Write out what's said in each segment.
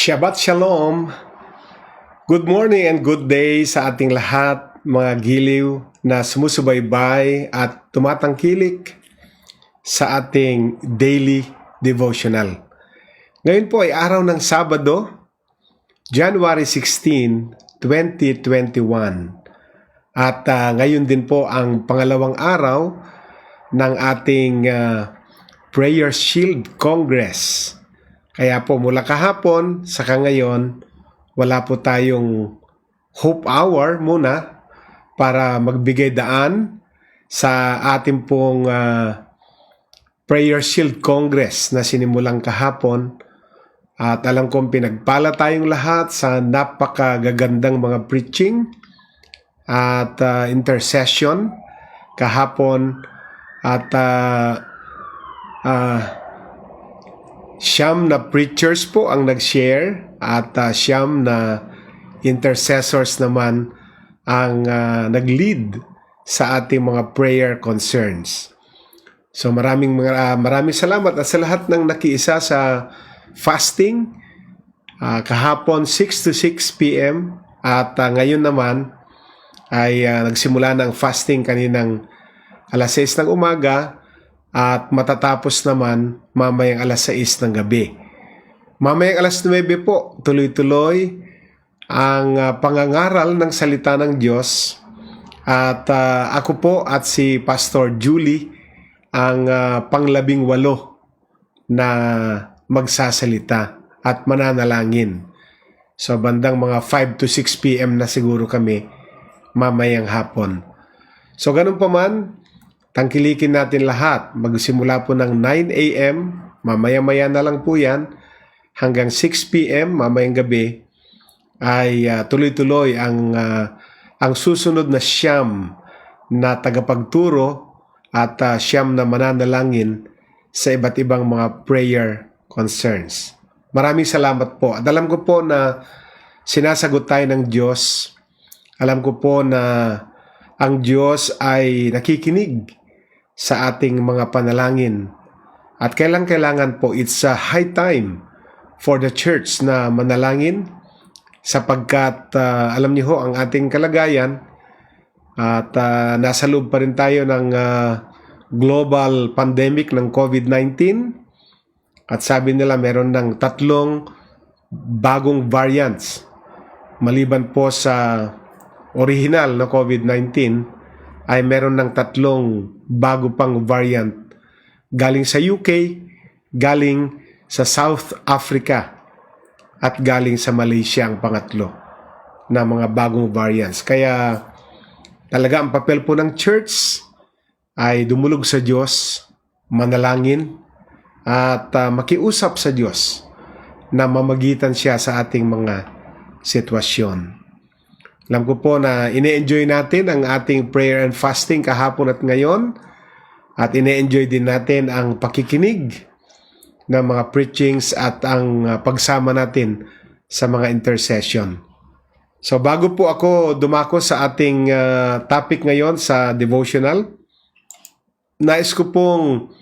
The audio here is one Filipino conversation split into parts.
Shabbat Shalom! Good morning and good day sa ating lahat, mga giliw na sumusubaybay at tumatangkilik sa ating daily devotional. Ngayon po ay araw ng Sabado, January 16, 2021. At ngayon din po ang pangalawang araw ng ating Prayer Shield Congress. Kaya po mula kahapon saka ngayon, wala po tayong Hope Hour muna para magbigay daan sa ating pong Prayer Shield Congress na sinimulang kahapon. At alam kong pinagpala tayong lahat sa napakagagandang mga preaching at intercession kahapon at siyam na preachers po ang nag-share at siyam na intercessors naman ang nag-lead sa ating mga prayer concerns. So maraming salamat at sa lahat ng nakiisa sa fasting kahapon 6 to 6 p.m. at ngayon naman ay nagsimula ng fasting kaninang alas 6 ng umaga at matatapos naman mamayang alas 6 ng gabi. Mamayang alas 9 po, tuloy-tuloy ang pangangaral ng salita ng Diyos. At ako po at si Pastor Julie ang pang-18 na magsasalita at mananalangin. So bandang mga 5 to 6 p.m. na siguro kami mamayang hapon. So ganun pa man, tangkilikin natin lahat. Magsimula po ng 9 a.m. Mamaya-maya na lang po yan. Hanggang 6 p.m. mamayang gabi ay tuloy-tuloy ang susunod na siyam na tagapagturo at siyam na mananalangin sa iba't ibang mga prayer concerns. Maraming salamat po. At alam ko po na sinasagot tayo ng Diyos. Alam ko po na ang Diyos ay nakikinig sa ating mga panalangin. At kailangan po, it's a high time for the church na manalangin sapagkat alam niyo ho ang ating kalagayan at nasa loob pa rin tayo ng global pandemic ng COVID-19 at sabi nila meron ng 3 bagong variants maliban po sa original na COVID-19 ay meron ng 3 bago pang variant galing sa UK, galing sa South Africa at galing sa Malaysia ang pangatlo na mga bagong variants. Kaya talaga ang papel po ng church ay dumulog sa Diyos, manalangin at makiusap sa Diyos na mamagitan siya sa ating mga sitwasyon. Alam ko po na ine-enjoy natin ang ating prayer and fasting kahapon at ngayon at ine-enjoy din natin ang pakikinig ng mga preachings at ang pagsama natin sa mga intercession. So bago po ako dumako sa ating topic ngayon sa devotional, nais ko pong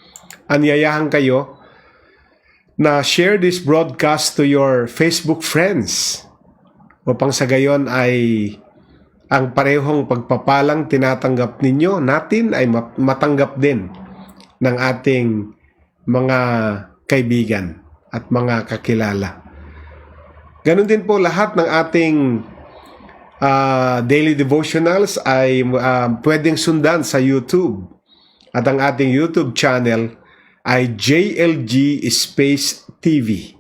anyayahan kayo na share this broadcast to your Facebook friends upang sa gayon ay ang parehong pagpapalang tinatanggap ninyo natin ay matanggap din ng ating mga kaibigan at mga kakilala. Ganon din po lahat ng ating daily devotionals ay pwedeng sundan sa YouTube. At ang ating YouTube channel ay JLG Space TV.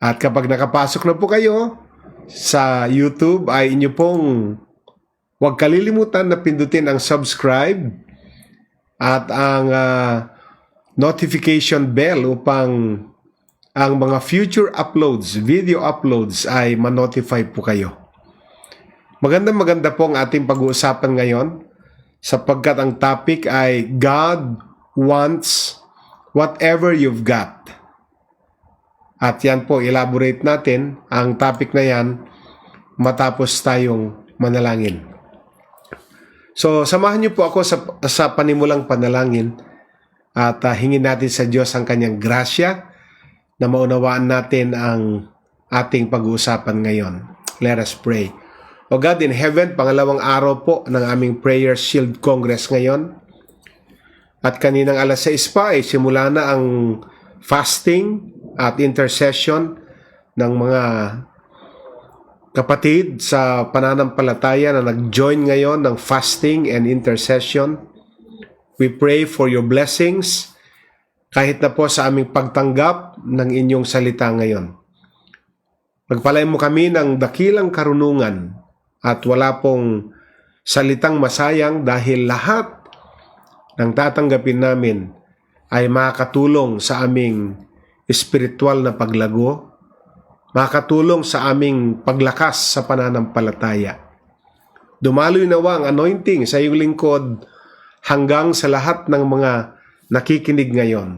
At kapag nakapasok na po kayo sa YouTube ay inyo pong huwag kalilimutan na pindutin ang subscribe at ang notification bell upang ang mga future uploads, video uploads ay ma-notify po kayo. Maganda po ang ating pag-uusapan ngayon sapagkat ang topic ay God wants whatever you've got. At yan po, elaborate natin ang topic na yan matapos tayong manalangin. So, samahan niyo po ako sa panimulang panalangin at hingin natin sa Diyos ang kanyang grasya na maunawaan natin ang ating pag-uusapan ngayon. Let us pray. O God in heaven, pangalawang araw po ng aming Prayer Shield Congress ngayon. At kaninang alas 6 pa ay simula na ang fasting at intercession ng mga kapatid sa pananampalataya na nag-join ngayon ng fasting and intercession. We pray for your blessings kahit na po sa aming pagtanggap ng inyong salita ngayon. Pagpalain mo kami ng dakilang karunungan at wala pong salitang masayang dahil lahat ng tatanggapin namin ay makakatulong sa aming espiritual na paglago, makakatulong sa aming paglakas sa pananampalataya. Dumaloy nawa ang anointing sa iyong lingkod hanggang sa lahat ng mga nakikinig ngayon.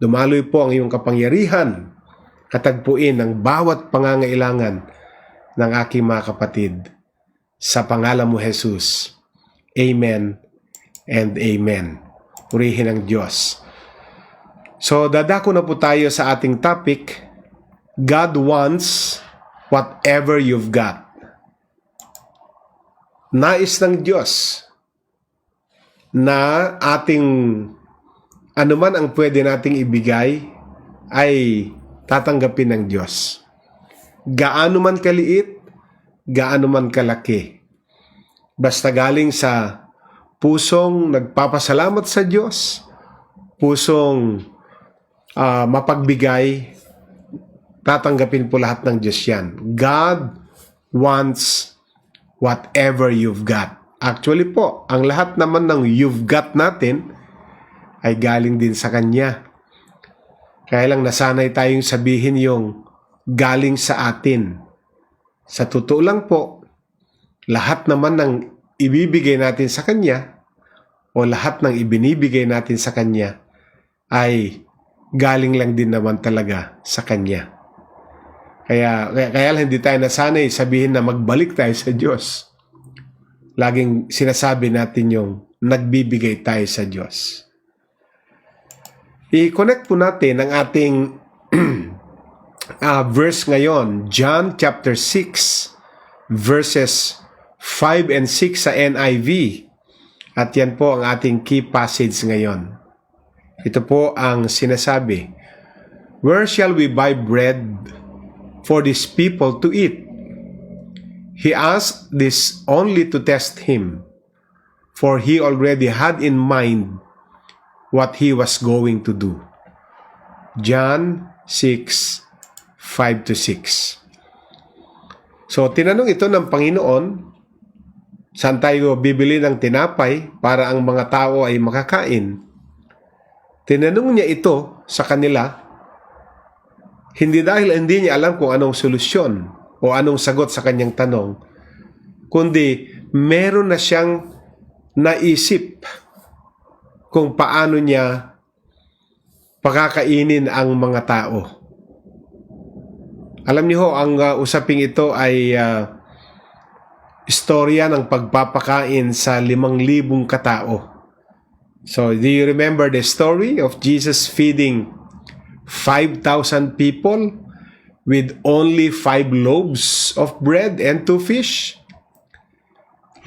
Dumaloy po ang iyong kapangyarihan, katagpuin ang bawat pangangailangan ng aking mga kapatid. Sa pangalan mo, Jesus. Amen and amen. Purihin ang Diyos. So, dadako na po tayo sa ating topic. God wants whatever you've got. Nais ng Diyos na ating anuman ang pwede nating ibigay ay tatanggapin ng Diyos. Gaano man kaliit, gaano man kalaki. Basta galing sa pusong nagpapasalamat sa Diyos, pusong mapagbigay, tatanggapin po lahat ng Diyos yan. God wants whatever you've got. Actually po, ang lahat naman ng you've got natin ay galing din sa Kanya. Kaya lang nasanay tayong sabihin yung galing sa atin. Sa totoo lang po, lahat naman ng ibibigay natin sa Kanya o lahat ng ibinibigay natin sa Kanya ay galing lang din naman talaga sa Kanya. Kaya lang hindi tayo nasanay sabihin na magbalik tayo sa Diyos. Laging sinasabi natin yung nagbibigay tayo sa Diyos. I-connect po natin ang ating verse ngayon, John chapter 6, verses 5 and 6 sa NIV. At yan po ang ating key passage ngayon. Ito po ang sinasabi, "Where shall we buy bread for these people to eat?" He asked this only to test him, for he already had in mind what he was going to do. John 6, 5 to 6. So, tinanong ito ng Panginoon, saan tayo bibili ng tinapay para ang mga tao ay makakain? Tinanong niya ito sa kanila, hindi dahil hindi niya alam kung anong solusyon o anong sagot sa kanyang tanong, kundi meron na siyang naisip kung paano niya pakakainin ang mga tao. Alam niyo ho, ang usaping ito ay istorya ng pagpapakain sa 5,000 katao. So, do you remember the story of Jesus feeding 5,000 people with only 5 loaves of bread and 2 fish?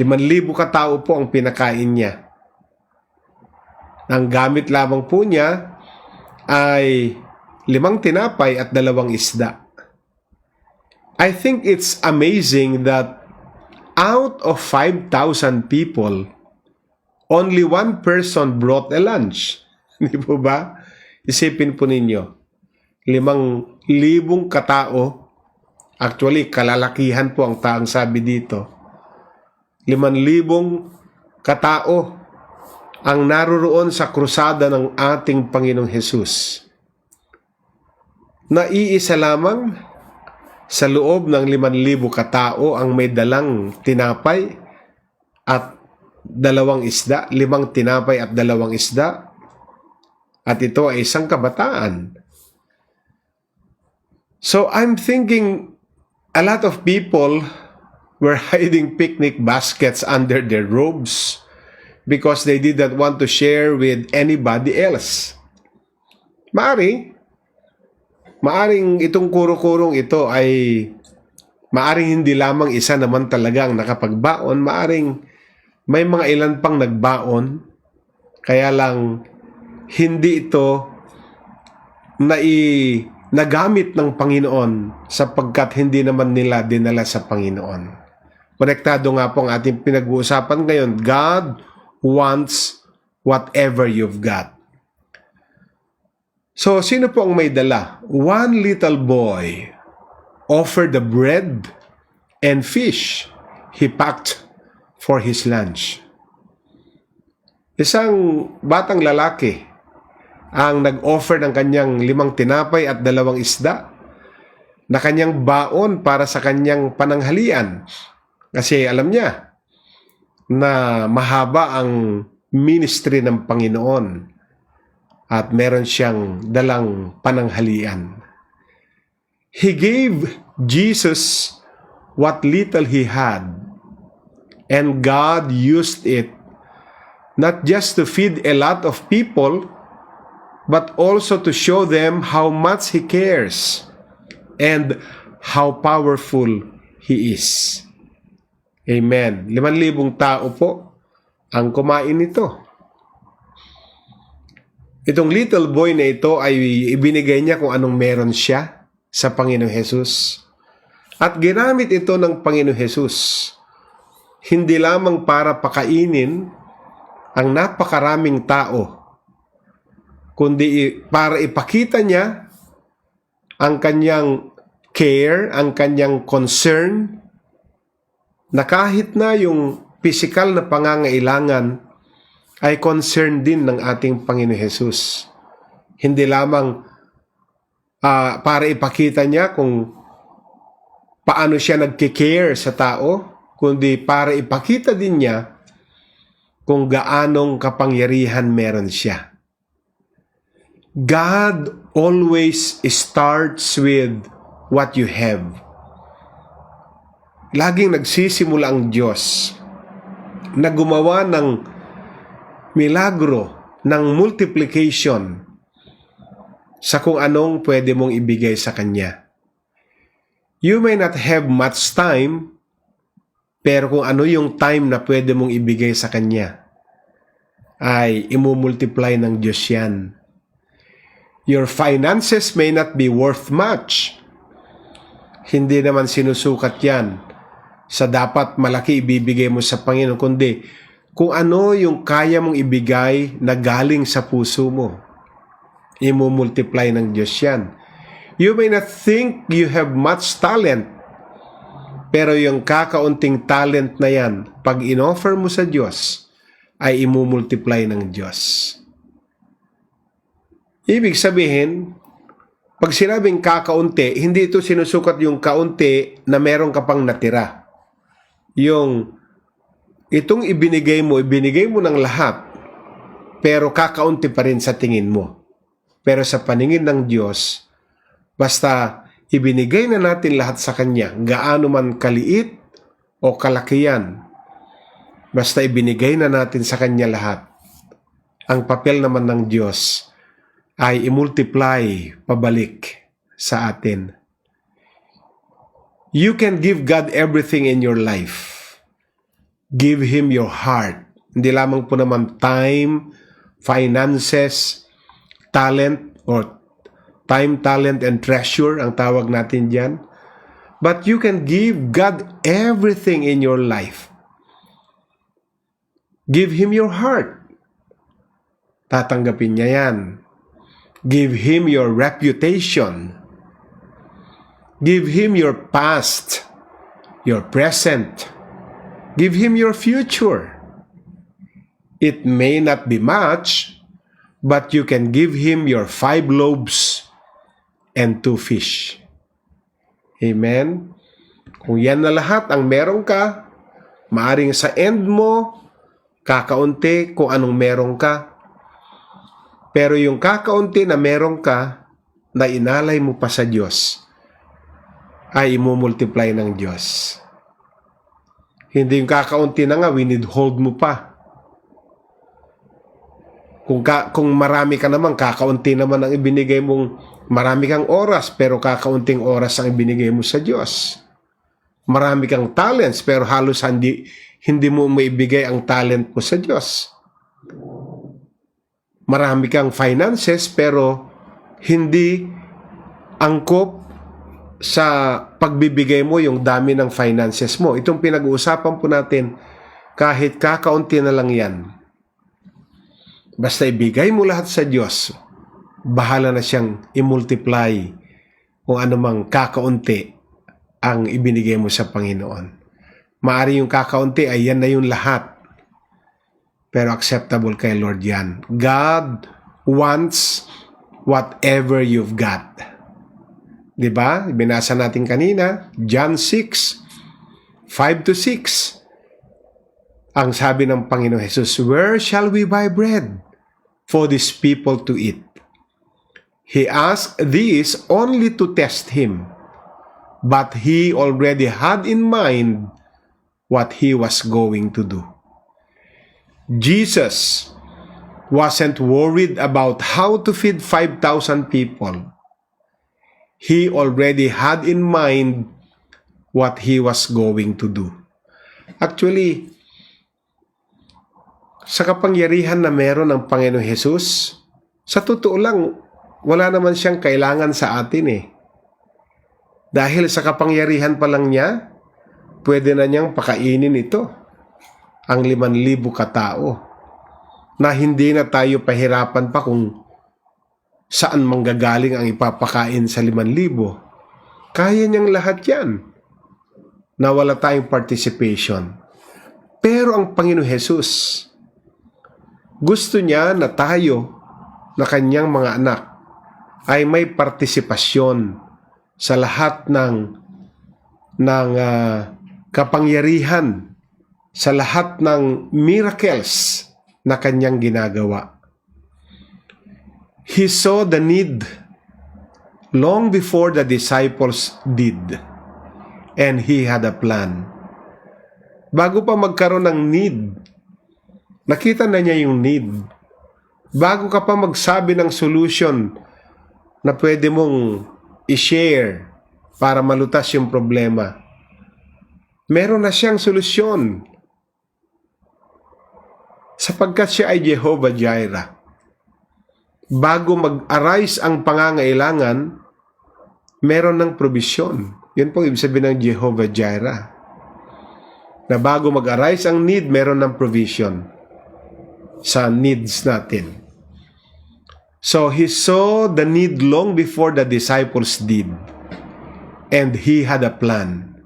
5,000 katao po ang pinakain niya. Ang gamit lamang po niya ay 5 tinapay at 2 isda. I think it's amazing that out of 5,000 people, only 1 person brought a lunch. Hindi po ba? Isipin po ninyo, 5,000 katao, actually kalalakihan po ang taong sabi dito, 5,000 katao ang naroon sa krusada ng ating Panginoong Hesus. Naiisa lamang sa loob ng 5,000 katao ang may dalang tinapay at 2 isda, 5 tinapay at 2 isda, at ito ay isang kabataan. So I'm thinking a lot of people were hiding picnic baskets under their robes because they did not want to share with anybody else. maaring itong kuro-kurong ito ay maaring hindi lamang isa naman talaga ang nakapagbaon, maaring may mga ilan pang nagbaon, kaya lang hindi ito nagamit ng Panginoon sapagkat hindi naman nila dinala sa Panginoon. Konektado nga po ang ating pinag-uusapan ngayon. God wants whatever you've got. So, sino po ang may dala? One little boy offered the bread and fish he packed for his lunch. Isang batang lalaki ang nag-offer ng kanyang 5 tinapay at 2 isda na kanyang baon para sa kanyang pananghalian. Kasi alam niya na mahaba ang ministry ng Panginoon at meron siyang dalang pananghalian. He gave Jesus what little he had, and God used it not just to feed a lot of people, but also to show them how much He cares and how powerful He is. Amen. 5,000 tao po ang kumain nito. Itong little boy na ito ay ibinigay niya kung anong meron siya sa Panginoong Hesus. At ginamit ito ng Panginoong Hesus hindi lamang para pakainin ang napakaraming tao, kundi para ipakita niya ang kanyang care, ang kanyang concern, na kahit na yung physical na pangangailangan ay concern din ng ating Panginoon Hesus. Hindi lamang para ipakita niya kung paano siya nagki-care sa tao, kundi para ipakita din niya kung gaanong kapangyarihan meron siya. God always starts with what you have. Laging nagsisimula ang Diyos na gumawa ng milagro, ng multiplication sa kung anong pwede mong ibigay sa Kanya. You may not have much time, pero kung ano yung time na pwede mong ibigay sa Kanya, ay imumultiply ng Diyos yan. Your finances may not be worth much. Hindi naman sinusukat yan sa dapat malaki ibibigay mo sa Panginoon, kundi kung ano yung kaya mong ibigay na galing sa puso mo. Imumultiply ng Diyos yan. You may not think you have much talent, pero yung kakaunting talent na yan, pag inoffer mo sa Diyos, ay imumultiply ng Diyos. Ibig sabihin, pag sinabing kakaunti, hindi ito sinusukat yung kaunti na meron ka pang natira. Yung itong ibinigay mo ng lahat, pero kakaunti pa rin sa tingin mo. Pero sa paningin ng Diyos, basta ibinigay na natin lahat sa Kanya, gaano man kaliit o kalakihan, basta ibinigay na natin sa Kanya lahat, ang papel naman ng Diyos ay i-multiply pabalik sa atin. You can give God everything in your life. Give Him your heart. Hindi lamang po naman time, finances, talent, or time, talent, and treasure ang tawag natin dyan. But you can give God everything in your life. Give Him your heart. Tatanggapin niya yan. Give Him your reputation. Give Him your past, your present. Give Him your future. It may not be much, but you can give Him your 5 loaves and 2 fish. Amen? Kung yan na lahat ang meron ka, maaring sa end mo, kakaunti kung anong meron ka. Pero yung kakaunti na meron ka, na inalay mo pa sa Diyos, ay imumultiply ng Diyos. Hindi yung kakaunti na nga, withhold mo pa. Kung marami ka naman, kakaunti naman ang ibinigay mong, marami kang oras, pero kakaunting oras ang ibinigay mo sa Diyos. Marami kang talents, pero halos hindi mo maibigay ang talent mo sa Diyos. Marami kang finances, pero hindi angkop sa pagbibigay mo yung dami ng finances mo. Itong pinag-uusapan po natin, kahit kakaunti na lang yan, basta ibigay mo lahat sa Diyos, bahala na siyang i-multiply kung anumang kakaunti ang ibinigay mo sa Panginoon. Maari yung kakaunti ay yan na yung lahat. Pero acceptable kay Lord yan. God wants whatever you've got. Diba? Binasa natin kanina, John 6, 5-6. Ang sabi ng Panginoon Jesus, "Where shall we buy bread for these people to eat?" He asked this only to test him, but he already had in mind what he was going to do. Jesus wasn't worried about how to feed 5,000 people. He already had in mind what he was going to do. Actually, sa kapangyarihan na meron ng Panginoong Jesus, sa totoo lang, wala naman siyang kailangan sa atin eh. Dahil sa kapangyarihan pa lang niya, pwede na niyang pakainin ito, ang 5,000 katao, na hindi na tayo pahirapan pa kung saan manggagaling ang ipapakain sa 5,000. Kaya niyang lahat yan, na wala tayong participation. Pero ang Panginoong Jesus, gusto niya na tayo, na kanyang mga anak, ay may partisipasyon sa lahat ng kapangyarihan, sa lahat ng miracles na kanyang ginagawa. He saw the need long before the disciples did, and he had a plan. Bago pa magkaroon ng need, nakita na niya yung need. Bago ka pa magsabi ng solution na pwede mong i-share para malutas yung problema, meron na siyang solusyon. Sapagkat siya ay Jehovah Jireh. Bago mag-arise ang pangangailangan, meron ng provision. Yun po ibig sabihin ng Jehovah Jireh. Na bago mag-arise ang need, meron ng provision sa needs natin. So, he saw the need long before the disciples did. And he had a plan.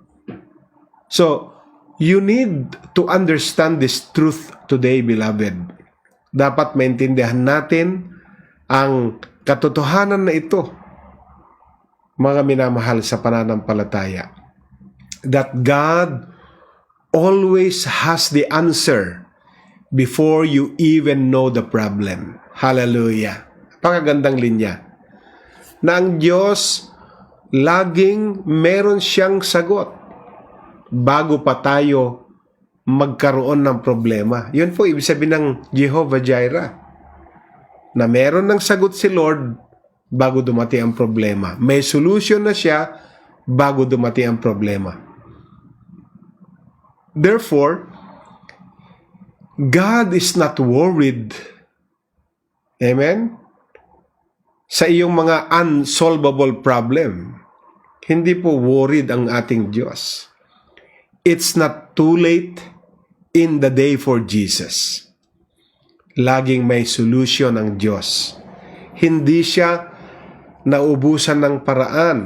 So, you need to understand this truth today, beloved. Dapat maintindihan natin ang katotohanan na ito, mga minamahal sa pananampalataya. That God always has the answer before you even know the problem. Hallelujah. Pakagandang linya. Na ang Diyos, laging meron siyang sagot bago pa tayo magkaroon ng problema. Yun po ibig sabihin ng Jehovah Jireh. Na meron ng sagot si Lord bago dumating ang problema. May solution na siya bago dumating ang problema. Therefore, God is not worried, amen, sa iyong mga unsolvable problem. Hindi po worried ang ating Diyos. It's not too late in the day for Jesus. Laging may solution ang Diyos. Hindi siya naubusan ng paraan.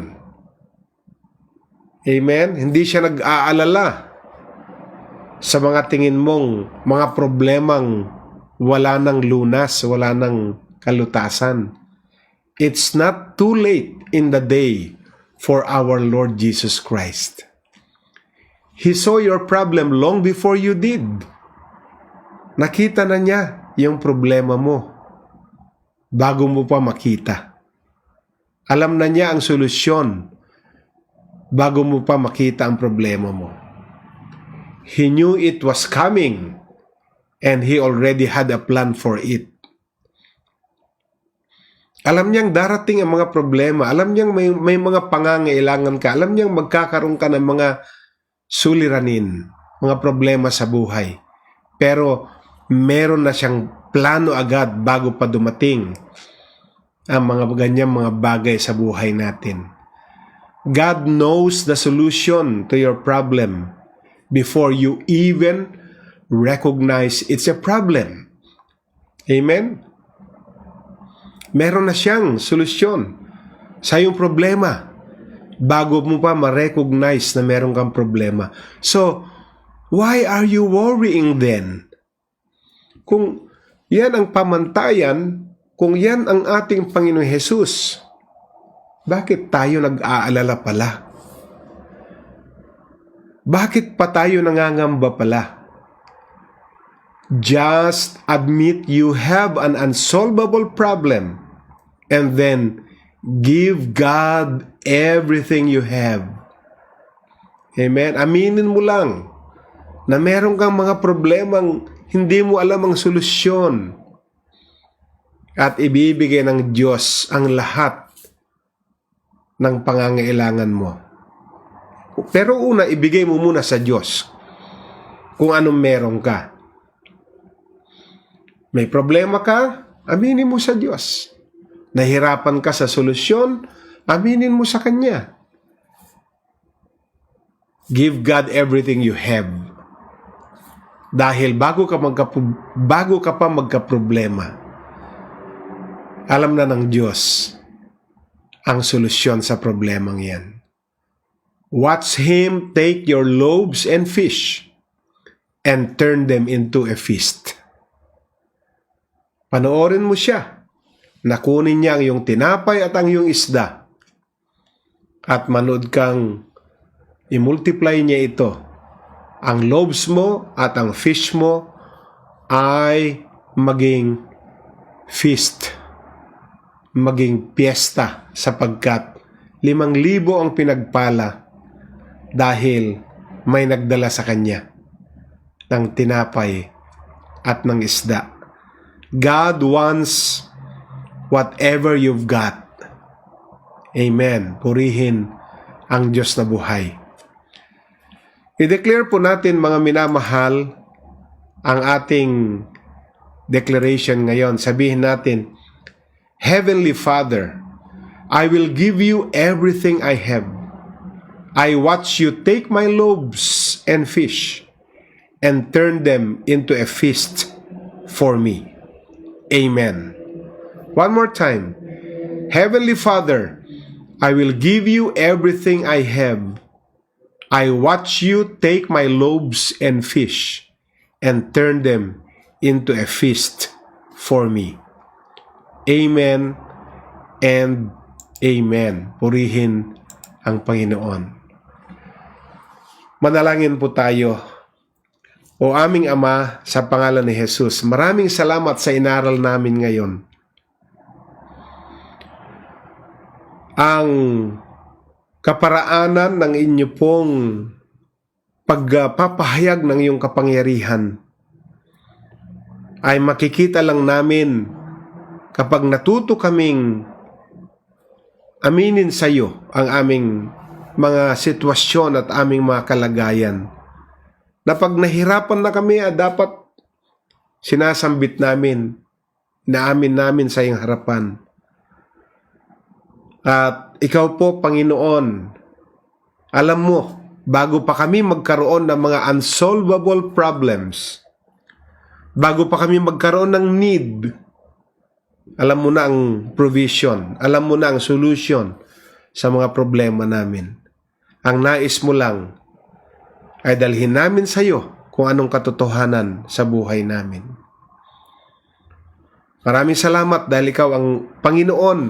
Amen? Hindi siya nag-aalala sa mga tingin mong mga problemang wala ng lunas, wala ng kalutasan. It's not too late in the day for our Lord Jesus Christ. He saw your problem long before you did. Nakita na niya yung problema mo bago mo pa makita. Alam na niya ang solusyon bago mo pa makita ang problema mo. He knew it was coming and he already had a plan for it. Alam niyang darating ang mga problema. Alam niyang may mga pangangailangan ka. Alam niyang magkakaroon ka ng mga suliranin, mga problema sa buhay. Pero meron na siyang plano agad bago pa dumating ang mga ganyang mga bagay sa buhay natin. God knows the solution to your problem before you even recognize it's a problem. Amen? Meron na siyang solusyon sa iyong problema bago mo pa ma-recognize na meron kang problema. So, why are you worrying then? Kung yan ang pamantayan, kung yan ang ating Panginoong Hesus, bakit tayo nag-aalala pala? Bakit pa tayo nangangamba pala? Just admit you have an unsolvable problem and then give God everything you have. Amen? Aminin mo lang na meron kang mga problemang hindi mo alam ang solusyon at ibibigay ng Diyos ang lahat ng pangangailangan mo. Pero una, ibigay mo muna sa Diyos kung anong meron ka. May problema ka, aminin mo sa Diyos. Nahirapan ka sa solusyon, aminin mo sa Kanya. Give God everything you have. Dahil bago ka pa magka-problema, alam na ng Diyos ang solusyon sa problemang yan. Watch Him take your loaves and fish and turn them into a feast. Panoorin mo siya. Nakunin niya ang iyong tinapay at ang iyong isda. At manood kang i-multiply niya ito. Ang loaves mo at ang fish mo ay maging feast. Maging piyesta sapagkat 5,000 ang pinagpala dahil may nagdala sa kanya ng tinapay at ng isda. God wants whatever you've got. Amen. Purihin ang Diyos na buhay. I-declare po natin, mga minamahal, ang ating declaration ngayon. Sabihin natin, Heavenly Father, I will give you everything I have. I watch you take my loaves and fish and turn them into a feast for me. Amen. One more time. Heavenly Father, I will give you everything I have. I watch you take my loaves and fish and turn them into a feast for me. Amen and amen. Purihin ang Panginoon. Manalangin po tayo. O aming Ama, sa pangalan ni Jesus, maraming salamat sa inaral namin ngayon. Ang kaparaanan ng inyo pong pagpapahayag ng iyong kapangyarihan ay makikita lang namin kapag natuto kaming aminin sa iyo ang aming mga sitwasyon at aming mga kalagayan. Na pag nahirapan na kami, dapat sinasambit namin, inaamin namin sa iyong harapan. At ikaw po, Panginoon, alam mo, bago pa kami magkaroon ng mga unsolvable problems, bago pa kami magkaroon ng need, alam mo na ang provision, alam mo na ang solution sa mga problema namin. Ang nais mo lang ay dalhin namin sa iyo kung anong katotohanan sa buhay namin. Maraming salamat dahil ikaw ang Panginoon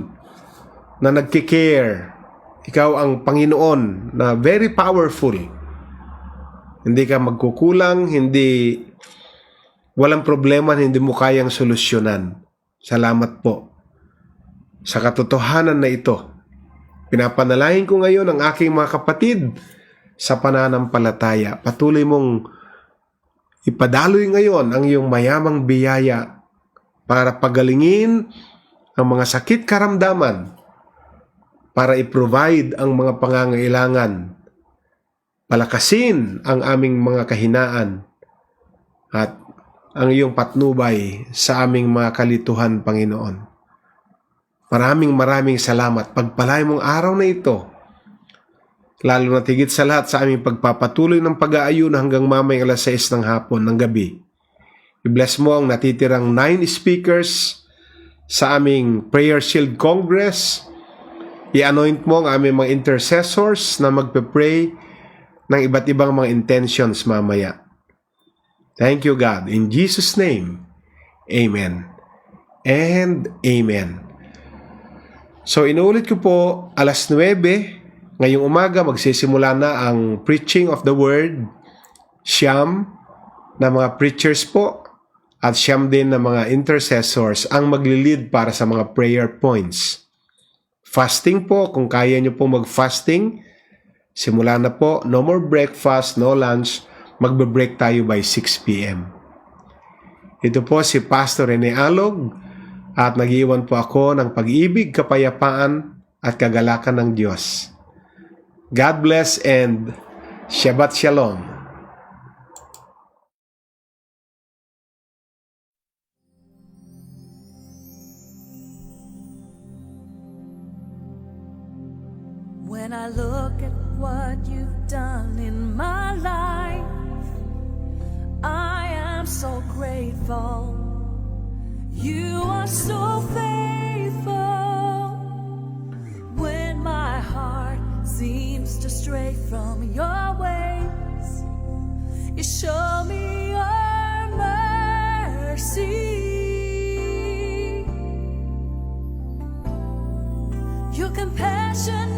na nagki-care. Ikaw ang Panginoon na very powerful. Hindi ka magkukulang, walang problema na hindi mo kayang solusyonan. Salamat po sa katotohanan na ito. Pinapanalangin ko ngayon ang aking mga kapatid sa pananampalataya. Patuloy mong ipadaloy ngayon ang iyong mayamang biyaya para pagalingin ang mga sakit karamdaman para i-provide ang mga pangangailangan, palakasin ang aming mga kahinaan, at ang iyong patnubay sa aming mga kalituhan, Panginoon. Maraming salamat. Pagpalain mong araw na ito, lalo na tigit sa lahat sa aming pagpapatuloy ng pag-aayuno hanggang mamayang alas 6 ng hapon ng gabi. I-bless mo ang natitirang 9 speakers sa aming Prayer Shield Congress. I-anoint mo ang aming mga intercessors na magpe-pray ng iba't ibang mga intentions mamaya. Thank you, God. In Jesus' name, Amen and Amen. So, inuulit ko po, alas 9, ngayong umaga, magsisimula na ang preaching of the word. Siyam na mga preachers po at siyam din na mga intercessors ang magli-lead para sa mga prayer points. Fasting po, kung kaya nyo po mag-fasting, simula na po, no more breakfast, no lunch, magbe-break tayo by 6 p.m. Ito po si Pastor Rene Alog at nag-iwan po ako ng pag-ibig, kapayapaan at kagalakan ng Diyos. God bless and Shabbat Shalom. When I look at what you've done in my life, I am so grateful. You are so faithful. When my heart seems to stray from your ways, you show me your mercy. Your compassion